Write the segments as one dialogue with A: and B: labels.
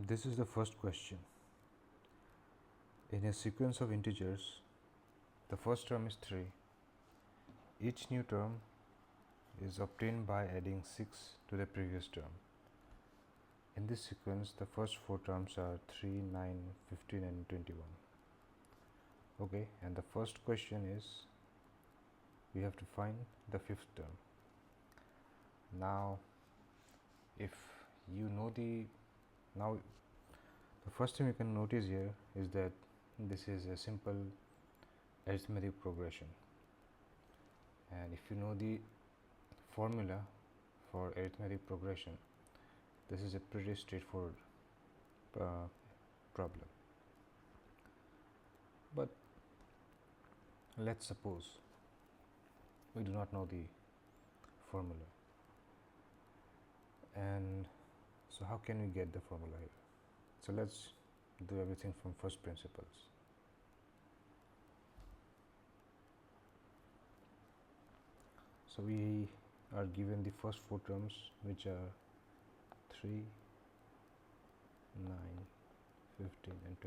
A: This is the first question. In a sequence of integers, the first term is 3. Each new term is obtained by adding 6 to the previous term. In this sequence, the first 4 terms are 3, 9, 15 and 21. Okay, and the first question is we have to find the fifth term. Now, if you know the first thing you can notice here is that this is a simple arithmetic progression, and if you know the formula for arithmetic progression, this is a pretty straightforward problem. But let's suppose we do not know the formula, and so how can we get the formula here? So let's do everything from first principles. So we are given the first 4 terms, which are 3, 9, 15 and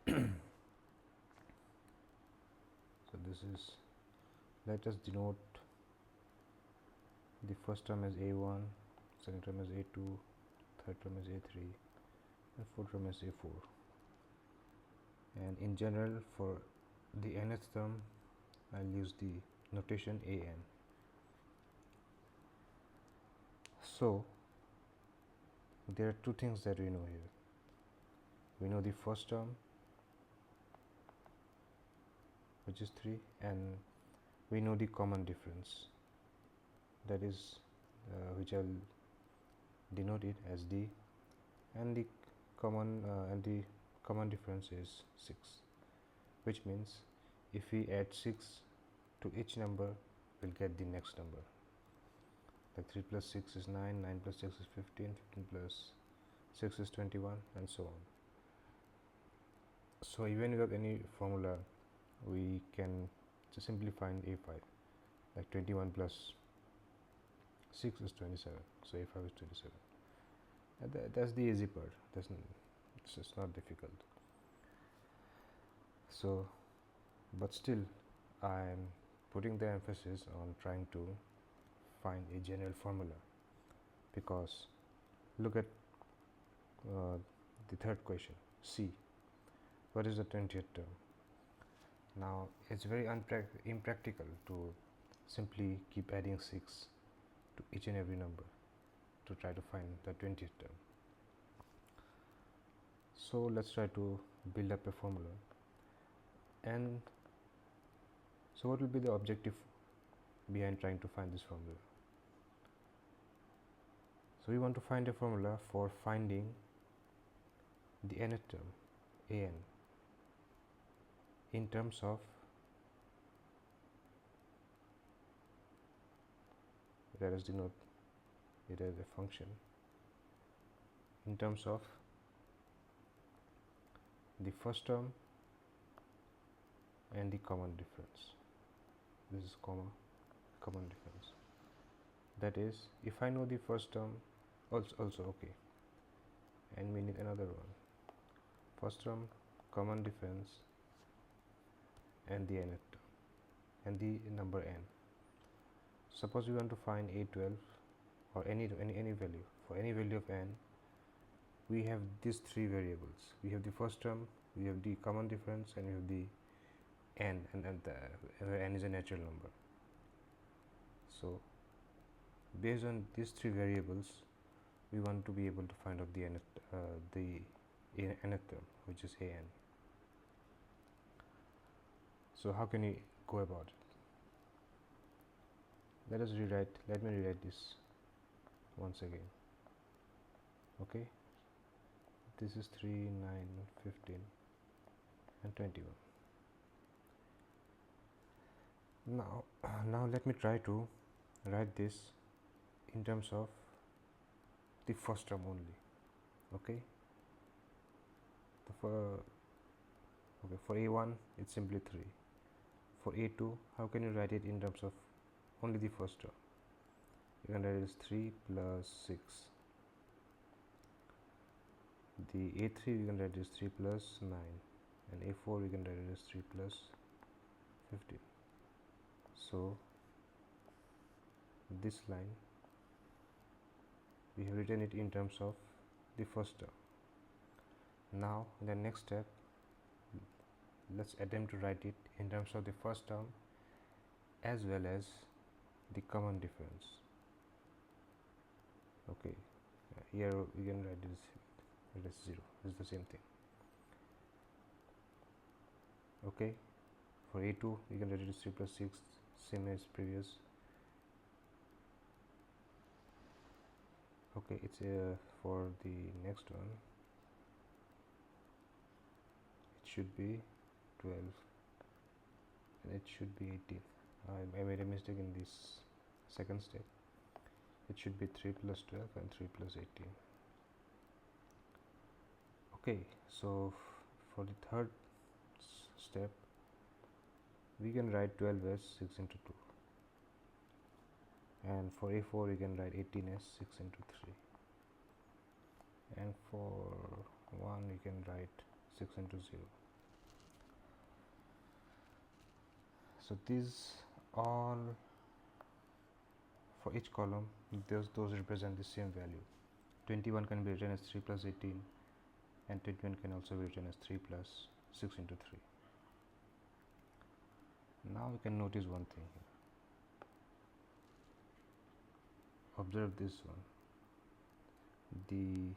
A: 21. So this is, let us denote the first term as A1, second term as A2, third term as A3 and fourth term as A4. And in general, for the nth term, I'll use the notation AN. So there are two things that we know here. We know the first term, which is 3, and we know the common difference, that is which I'll denote it as D, and the common difference is 6, which means if we add 6 to each number, we'll get the next number. Like 3 plus 6 is 9, 9 plus 6 is 15, 15 plus 6 is 21 and so on. So even without any formula, we can just simply find A5, like 21 plus 6 is 27, so A5 is 27. And that's the easy part. It's just not difficult. So, but still I am putting the emphasis on trying to find a general formula, because look at the third question, C. What is the 20th term? Now it's very impractical to simply keep adding 6 to each and every number to try to find the 20th term. So let's try to build up a formula. And so what will be the objective behind trying to find this formula? So we want to find a formula for finding the nth term, an, in terms of, let us denote it as a function, in terms of the first term and the common difference. This is common difference. That is, if I know the first term, also okay, and we need another one, first term, common difference and the nth term and the number n. Suppose we want to find A12 or any value. For any value of n, we have these 3 variables. We have the first term, we have the common difference, and we have the n, and where n is a natural number. So based on these 3 variables, we want to be able to find out the nth term, which is an. So how can we go about it? Let me rewrite this once again. Okay, this is 3, 9, 15 and 21. Now let me try to write this in terms of the first term only. Okay, for A1 it's simply 3. For A2, how can you write it in terms of only the first term? You can write it as 3 plus 6 The A3 we can write as 3 plus 9, and A4 we can write it as 3 plus 15. So this line we have written it in terms of the first term. Now in the next step, let's attempt to write it in terms of the first term as well as the common difference. Okay, here we can write this it is 0. It's the same thing. Okay, for A2 we can write it as 3 plus 6, same as previous. Okay, it's for the next one it should be 12 and it should be 18. I made a mistake in this second step. It should be 3 plus 12 and 3 plus 18. Okay, so for the third step we can write 12 as 6 into 2, and for A4 we can write 18 as 6 into 3, and for 1 we can write 6 into 0. So these all, for each column those represent the same value. 21 can be written as 3 plus 18, and 21 can also be written as 3 plus 6 into 3. Now you can notice one thing here. Observe this one, the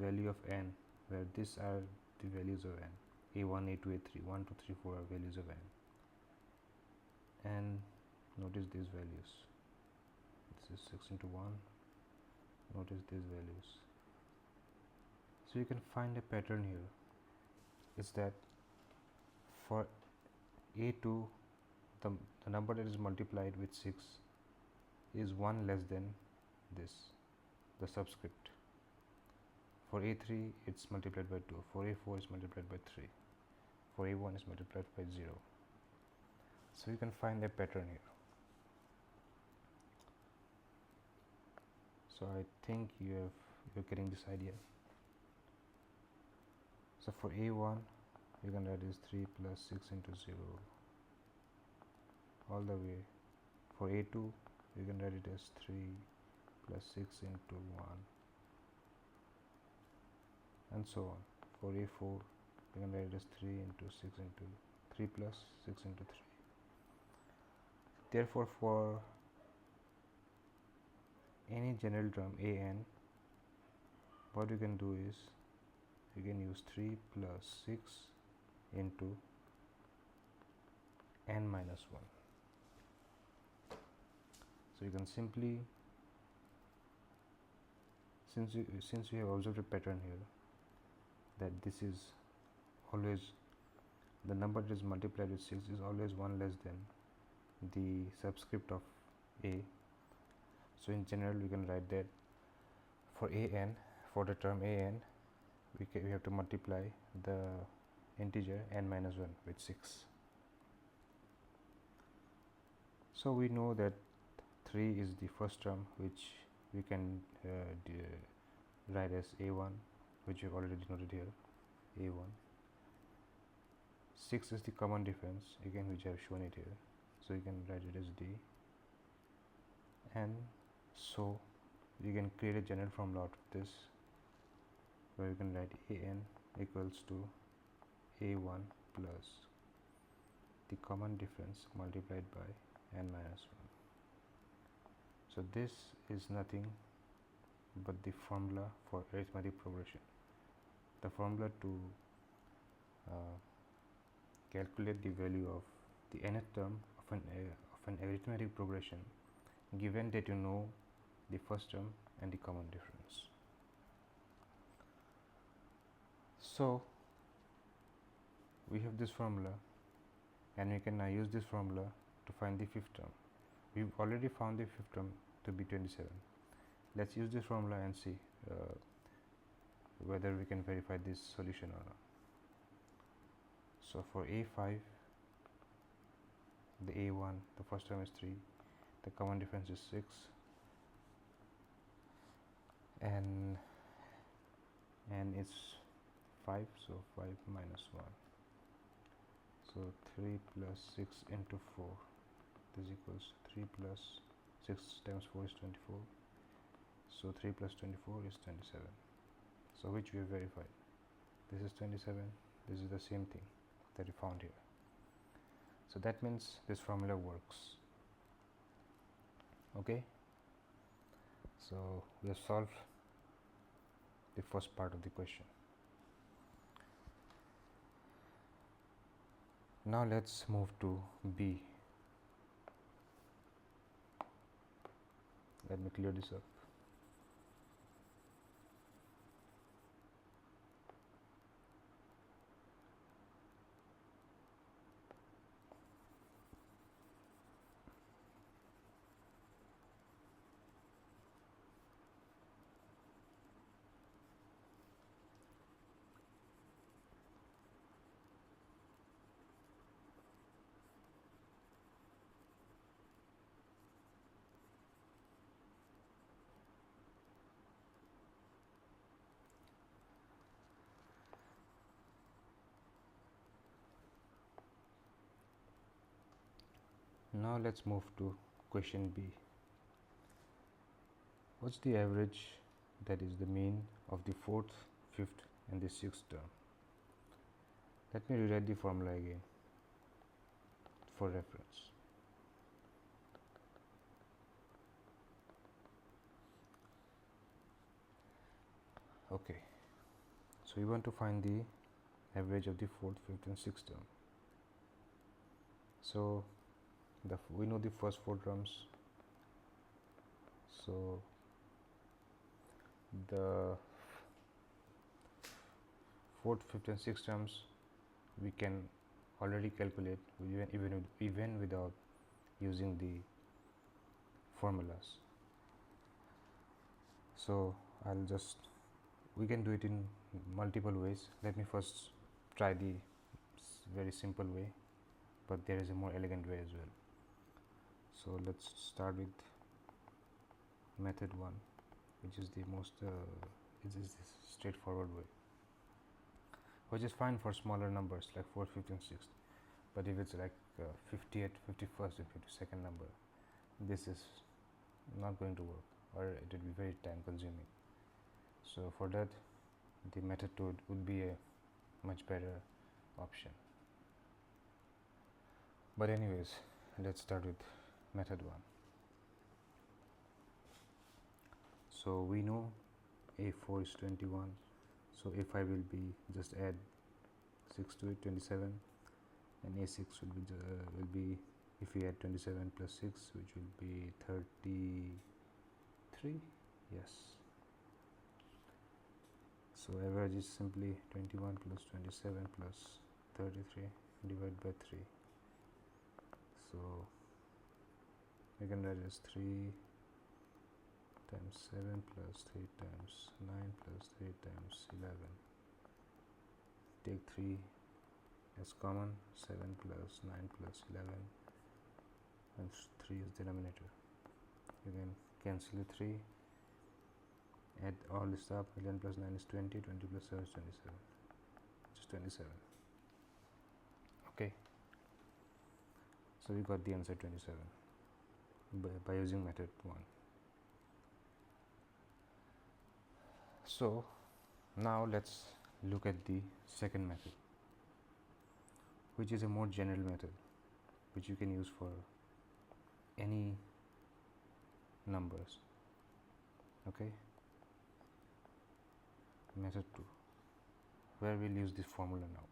A: value of n, where these are the values of n. A1, A2, A3, 1, 2, 3, 4 are values of n. And notice these values. This is 6 into 1. Notice these values. So you can find a pattern here. Is that for A2, the number that is multiplied with 6 is 1 less than this, the subscript. For A3 it's multiplied by 2, for A4 is multiplied by 3, for A1 is multiplied by 0. So you can find a pattern here. So I think you're getting this idea. So for A1 you can write this 3 plus 6 into 0 all the way. For A2 you can write it as 3 plus 6 into 1, and so on. For A4 you can write it as 3 into 6 into 3 plus 6 into 3. Therefore for any general term an, what you can do is you can use 3 plus 6 into n minus 1. So you can simply, since you have observed a pattern here, that this is always, the number that is multiplied with 6 is always 1 less than the subscript of a. So in general we can write that for an, for the term an, we have to multiply the integer n minus 1 with 6. So we know that 3 is the first term, which we can write as a1, which we have already denoted here, a1. 6 is the common difference, again, which I have shown it here, so you can write it as d. And so you can create a general formula out of this, where you can write an equals to a1 plus the common difference multiplied by n minus 1. So this is nothing but the formula for arithmetic progression. The formula to calculate the value of the nth term of an arithmetic progression, given that you know the first term and the common difference. So we have this formula, and we can now use this formula to find the fifth term. We've already found the fifth term to be 27. Let's use this formula and see whether we can verify this solution or not. So for a5, the a1, the first term is 3, the common difference is 6, and it's 5, so 5 minus 1. So 3 plus 6 into 4, this equals 3 plus 6 times 4 is 24. So 3 plus 24 is 27. So which we have verified. This is 27, this is the same thing that we found here. So that means this formula works. Okay, so we have solved the first part of the question. Now let's move to B. Let me clear this up. Now let's move to question B. What's the average, that is the mean, of the fourth, fifth and the sixth term? Let me rewrite the formula again for reference. Okay, so we want to find the average of the fourth, fifth and sixth term. So we know the first four terms, so the fourth, fifth and sixth terms we can already calculate even without using the formulas. So we can do it in multiple ways. Let me first try the very simple way, but there is a more elegant way as well. So let's start with method 1, which is the most this straightforward way, which is fine for smaller numbers like 4th, 5th and 6th. But if it's like 50th, 51st and 52nd number, this is not going to work, or it will be very time consuming. So for that, the method 2 would be a much better option. But anyways, let's start with method 1. So we know A4 is 21, so A5 will be just add 6 to it, 27, and A6 will be if we add 27 plus 6, which will be 33. Yes. So average is simply 21 plus 27 plus 33 divided by 3. So we can write as 3 times 7 plus 3 times 9 plus 3 times 11. Take 3 as common, 7 plus 9 plus 11, and 3 is denominator. You can cancel the 3, add all this up. 11 plus 9 is 20, 20 plus 7 is 27, which is 27. Okay, so we got the answer 27 by using method 1. So now let's look at the second method, which is a more general method which you can use for any numbers. Okay, method 2, where we'll use this formula now.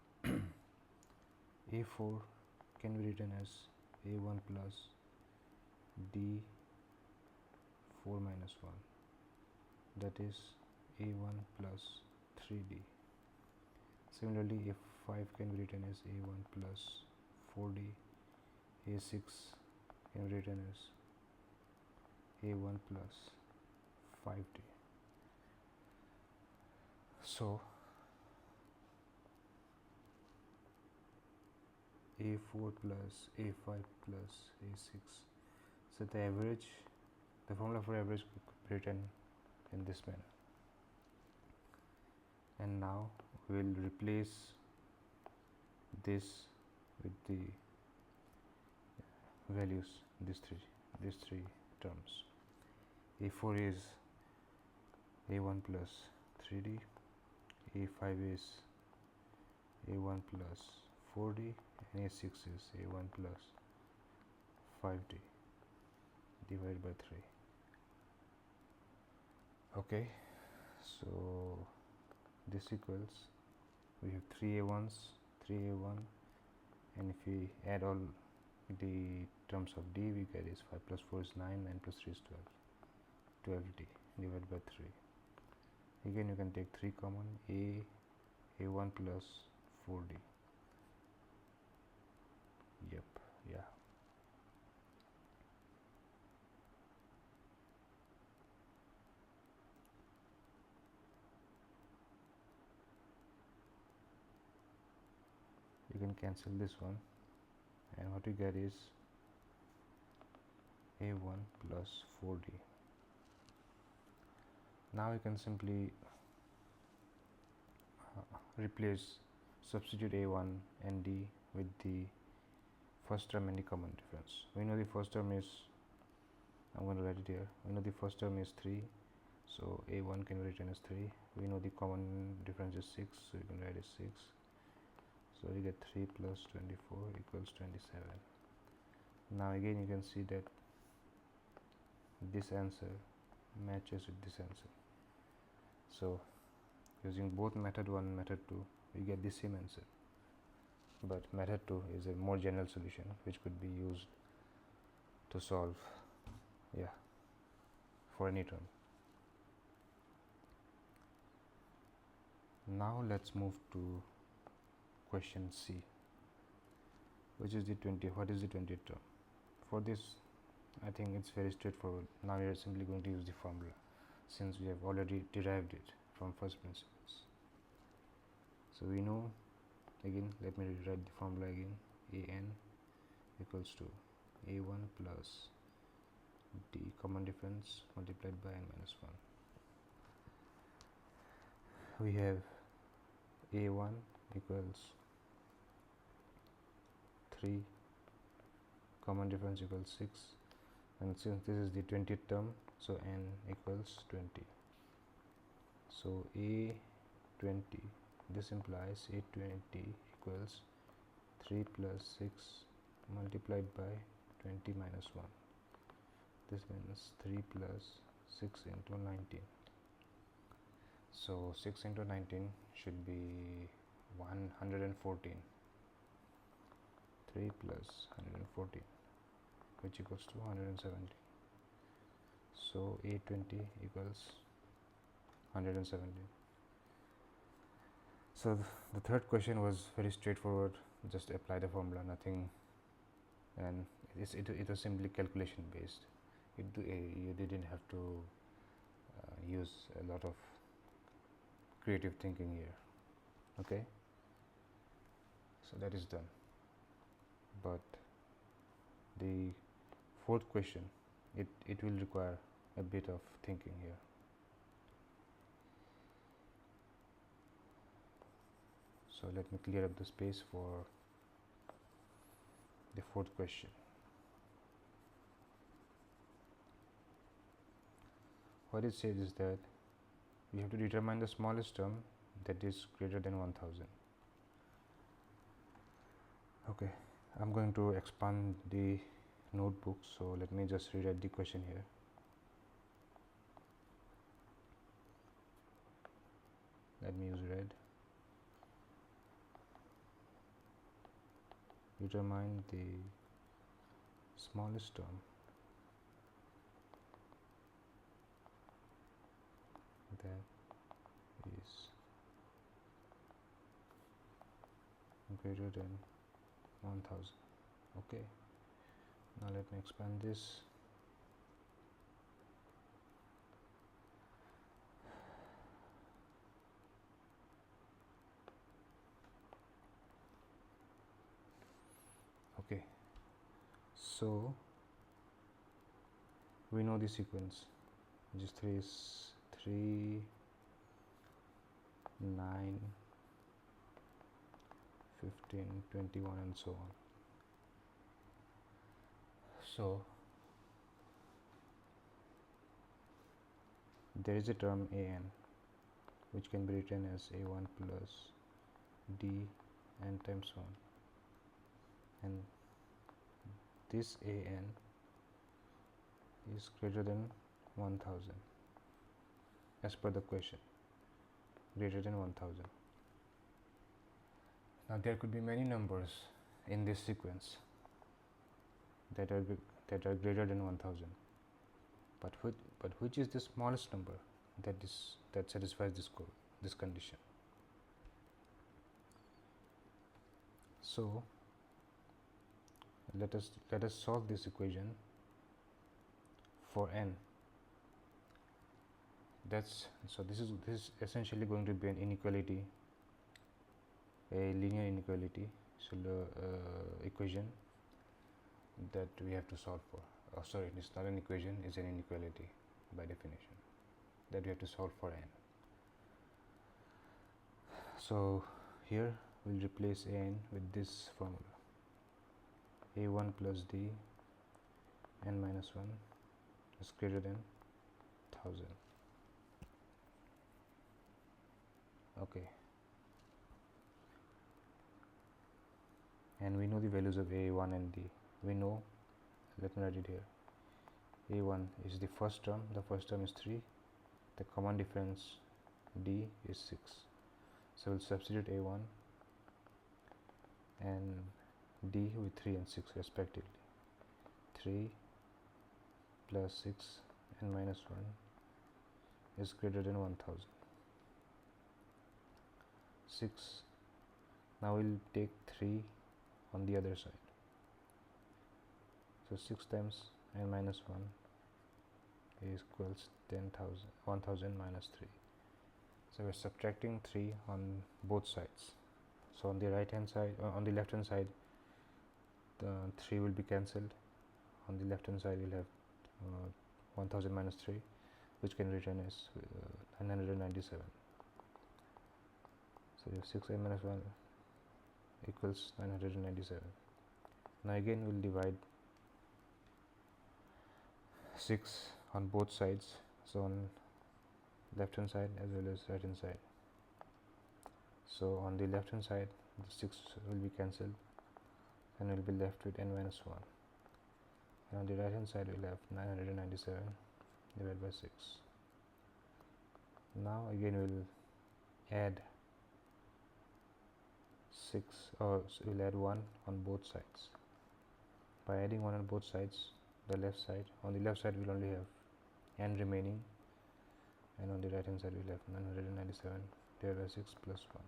A: A4 can be written as A1 plus D4 minus 1, that is A1 plus 3D. Similarly, A5 can be written as A1 plus 4D, A6 can be written as A1 plus 5D. So A4 plus A5 plus A6. So the formula for average could be written in this manner. And now will replace this with the values, these three terms. A4 is A1 plus 3D, A5 is A1 plus 4D, and A6 is A1 plus 5D divided by 3. Okay, so this equals, we have 3 A1s, 3 A1, and if we add all the terms of D, we get is 5 plus 4 is 9, 9 plus 3 is 12, 12D divided by 3. Again you can take 3 common, A1 plus 4D. Yep, yeah. You can cancel this one, and what you get is A1 plus 4D. Now you can simply substitute A1 and D with the first term and the common difference. We know the first term is, I'm going to write it here, we know the first term is 3, so A1 can be written as 3. We know the common difference is 6, so you can write it 6. So you get 3 plus 24 equals 27. Now again you can see that this answer matches with this answer. So using both method 1 and method 2, we get the same answer. But method 2 is a more general solution which could be used to solve, for any term. Now let's move to question C, which is the 20. What is the 20th term? For this, I think it's very straightforward. Now we are simply going to use the formula, since we have already derived it from first principles. So we know, again let me rewrite the formula again, an equals to a1 plus d common difference multiplied by n minus 1. We have a1 equals 3, common difference equals 6, and since this is the 20th term, so n equals 20. So a20, this implies a20 equals 3 plus 6 multiplied by 20 minus 1. This means 3 plus 6 into 19. So 6 into 19 should be 114. 3 plus 114, which equals to 170. So a20 equals 170. So the third question was very straightforward. Just apply the formula, nothing, and it was simply calculation based. You didn't have to use a lot of creative thinking here. Okay, so that is done. But the fourth question, it will require a bit of thinking here. So let me clear up the space for the fourth question. What it says is that we have to determine the smallest term that is greater than 1000. Okay, I'm going to expand the notebook, so let me just rewrite the question here. Let me use red. Determine the smallest term that is greater than 1000. Okay, now let me expand this. Okay, so we know the sequence, which is 3, 9, 15, 21 and so on. So there is a term an which can be written as a1 plus d n times 1, and this an is greater than 1000 as per the question, greater than 1000. Now there could be many numbers in this sequence that are greater than 1000, but which is the smallest number that satisfies this condition? So let us solve this equation for n. This is essentially going to be an inequality, a linear inequality equation that we have to solve for. Oh, sorry, it's not an equation, it's an inequality by definition that we have to solve for n. So here we'll replace an with this formula: a1 plus d n minus 1 is greater than 1000. Okay, and we know the values of a1 and d. We know, let me write it here. a1 is the first term is 3, the common difference d is 6. So we'll substitute a1 and d with 3 and 6 respectively. 3 plus 6 and minus 1 is greater than 1000. 6. Now we'll take 3 on the other side. So 6 times n minus 1 is equals 1000 minus 3. So we're subtracting 3 on both sides. So on the right hand side, on the left hand side, the 3 will be cancelled. On the left hand side we'll have 1000 minus 3, which can be written as 997. So 6n minus 1 equals 997. Now again we'll divide 6 on both sides, so on left hand side as well as right hand side. So on the left hand side the 6 will be cancelled and we'll be left with n minus 1, and on the right hand side we'll have 997 divided by 6. Now again we'll add 6, or so we'll add 1 on both sides. By adding 1 on both sides, on the left side we'll only have n remaining, and on the right hand side we'll have 997 divided by 6 plus 1.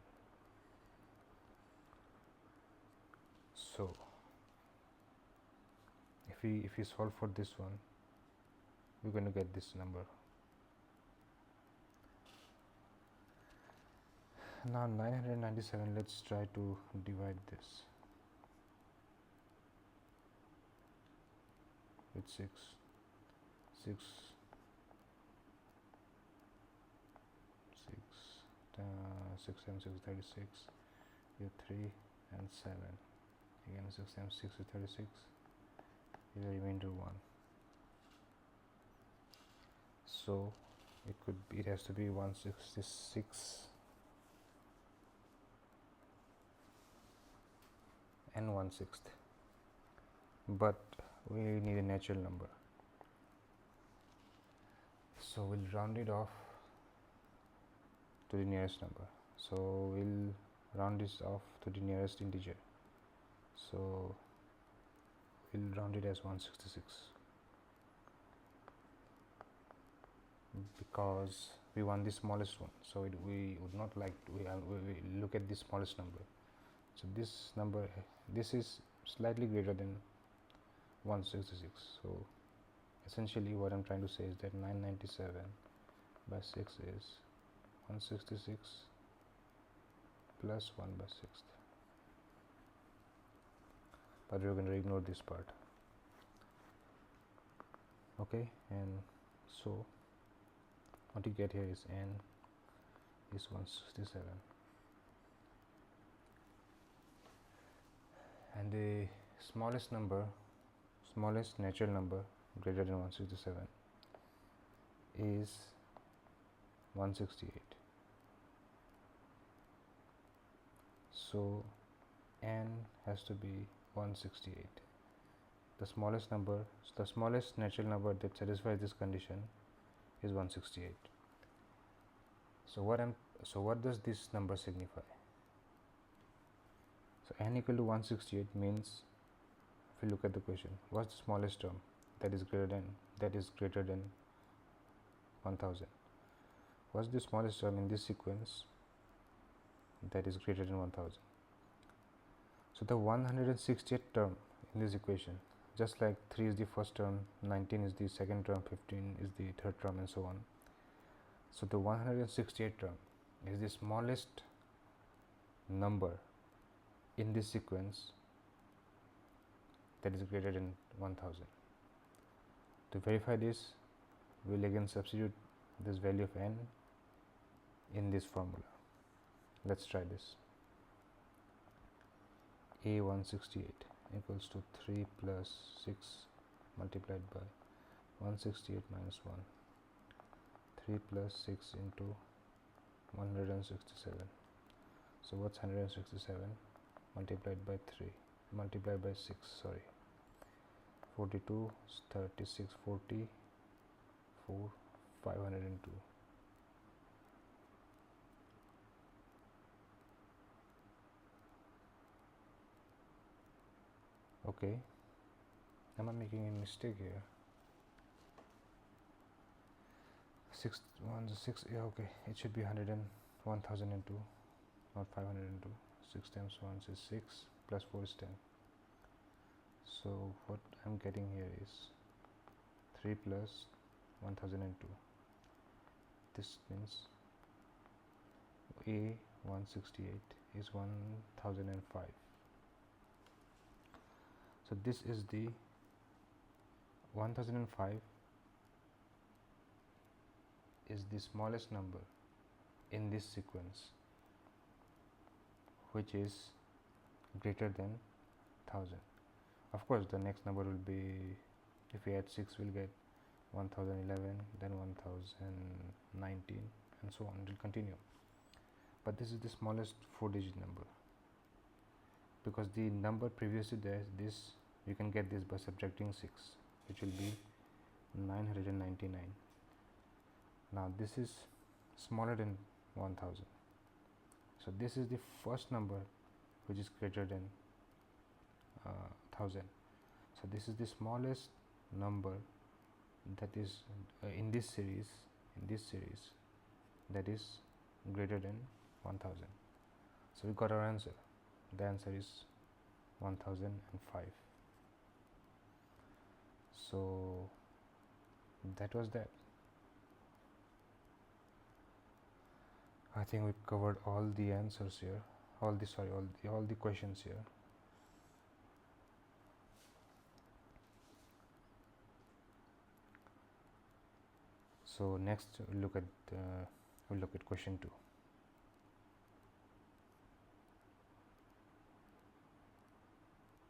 A: So if we solve for this one, we're going to get this number. Now 997, let's try to divide this with 6. 6 times 6 is 36, you have 3 and 7. Again 6 times 6 is 36, is a remainder 1. So it has to be 166 and 1/6, but we need a natural number, so we'll round it off to the nearest number. So we'll round this off to the nearest integer, so we'll round it as 166 because we want the smallest one, so we would not like to, we look at the smallest number. So this number, this is slightly greater than 166. So essentially what I'm trying to say is that 997 by 6 is 166 plus 1/6. But we're going to ignore this part. Okay, and so what you get here is n is 167. and the smallest natural number greater than 167 is 168. So n has to be 168. The smallest natural number that satisfies this condition is 168. So what does this number signify? So n equal to 168 means, if you look at the question, what's the smallest term that is greater than 1000? What's the smallest term in this sequence that is greater than 1000? So the 168th term in this equation, just like 3 is the first term, 19 is the second term, 15 is the third term, and so on. So the 168th term is the smallest number in this sequence that is greater than 1000. To verify this, we will again substitute this value of n in this formula. Let's try this. A168 equals to 3 plus 6 multiplied by 168 minus 1. 3 plus 6 into 167. So what's 167 multiplied by 3 multiplied by 6, sorry, 42, 36, 40, 4, 502. Okay, am I making a mistake here? 6, yeah, okay, it should be 1002, not 502. 6 times 1 is 6, plus 4 is 10. So what I'm getting here is 3 plus 1002. This means A168 is 1005. So this is the 1005 is the smallest number in this sequence which is greater than 1000. Of course, the next number will be, if we add 6, we'll get 1011, then 1019, and so on. It will continue. But this is the smallest 4-digit number, because the number previously there, this you can get this by subtracting 6, which will be 999. Now this is smaller than 1000. So this is the first number which is greater than 1000. So this is the smallest number that is in this series that is greater than 1000. So we got our answer. The answer is 1005. So that was that. I think we covered all the answers here, all the questions here. So next we'll look at question 2.